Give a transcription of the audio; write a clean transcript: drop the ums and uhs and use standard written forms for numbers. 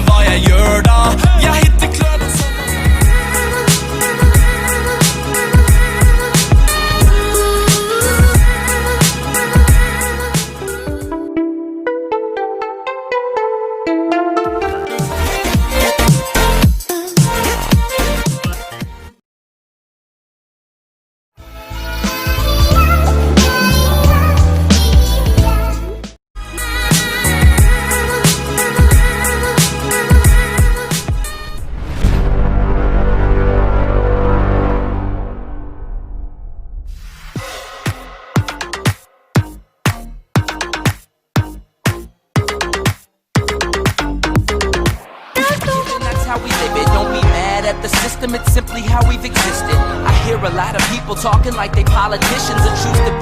hva jeg gjør da. Jeg hitter klubben som how we live it. Don't be mad at the system, it's simply how we've existed. I hear a lot of people talking like they politicians and choose to